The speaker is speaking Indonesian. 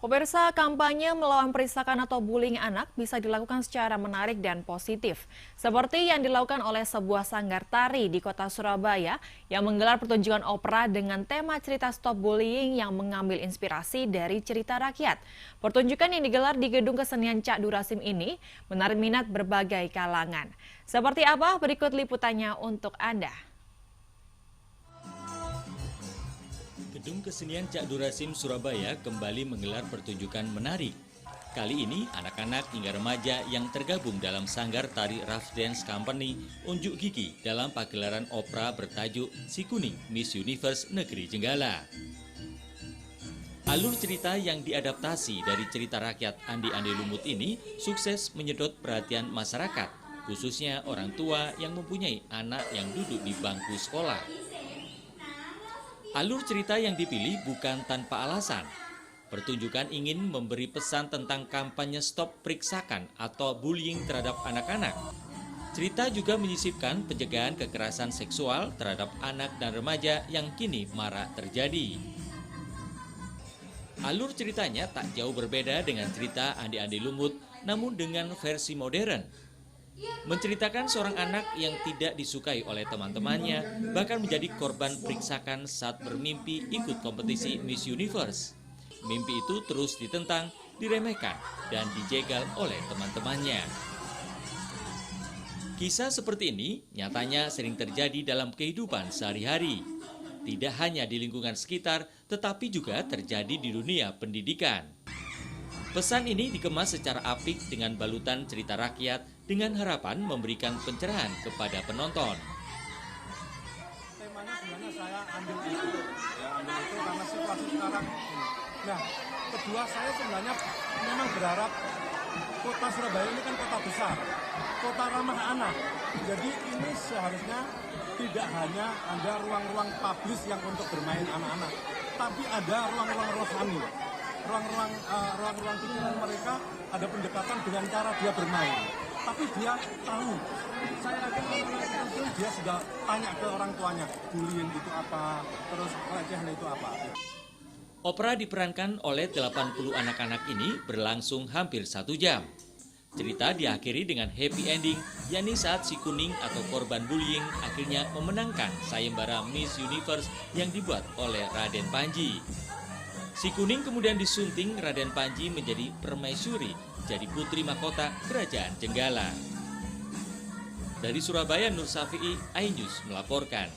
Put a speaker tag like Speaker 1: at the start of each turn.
Speaker 1: Pemirsa, kampanye melawan peristakan atau bullying anak bisa dilakukan secara menarik dan positif. Seperti yang dilakukan oleh sebuah sanggar tari di kota Surabaya yang menggelar pertunjukan opera dengan tema cerita Stop Bullying yang mengambil inspirasi dari cerita rakyat. Pertunjukan yang digelar di Gedung Kesenian Cak Durasim ini menarik minat berbagai kalangan. Seperti apa? Berikut liputannya untuk Anda.
Speaker 2: Gedung Kesenian Cak Durasim Surabaya kembali menggelar pertunjukan menarik. Kali ini anak-anak hingga remaja yang tergabung dalam sanggar tari Rough Dance Company unjuk gigi dalam pagelaran opera bertajuk Si Kuning Miss Universe Negeri Jenggala. Alur cerita yang diadaptasi dari cerita rakyat Andi-Andi Lumut ini sukses menyedot perhatian masyarakat, khususnya orang tua yang mempunyai anak yang duduk di bangku sekolah. Alur cerita yang dipilih bukan tanpa alasan. Pertunjukan ingin memberi pesan tentang kampanye stop periksakan atau bullying terhadap anak-anak. Cerita juga menyisipkan pencegahan kekerasan seksual terhadap anak dan remaja yang kini marak terjadi. Alur ceritanya tak jauh berbeda dengan cerita Andi-Andi Lumut, namun dengan versi modern. Menceritakan seorang anak yang tidak disukai oleh teman-temannya, bahkan menjadi korban periksakan saat bermimpi ikut kompetisi Miss Universe. Mimpi itu terus ditentang, diremehkan, dan dijegal oleh teman-temannya. Kisah seperti ini nyatanya sering terjadi dalam kehidupan sehari-hari. Tidak hanya di lingkungan sekitar, tetapi juga terjadi di dunia pendidikan. Pesan ini dikemas secara apik dengan balutan cerita rakyat dengan harapan memberikan pencerahan kepada penonton.
Speaker 3: Temanya sebenarnya saya ambil itu karena situasi sekarang ini. Nah, kedua saya sebenarnya memang berharap kota Surabaya ini kan kota besar, kota ramah anak. Jadi ini seharusnya tidak hanya ada ruang-ruang publis yang untuk bermain anak-anak, tapi ada ruang-ruang rohani. Ruang-ruang pikiran mereka ada pendekatan dengan cara dia bermain. Tapi dia tahu, saya yakin anak-anak itu dia sudah tanya ke orang tuanya, bullying itu apa, terus pelecehan itu apa.
Speaker 2: Opera diperankan oleh 80 anak-anak ini berlangsung hampir 1 jam. Cerita diakhiri dengan happy ending, yakni saat si kuning atau korban bullying akhirnya memenangkan sayembara Miss Universe yang dibuat oleh Raden Panji. Si Kuning kemudian disunting Raden Panji menjadi permaisuri, jadi putri mahkota Kerajaan Jenggala. Dari Surabaya, Nur Safi'i, iNews melaporkan.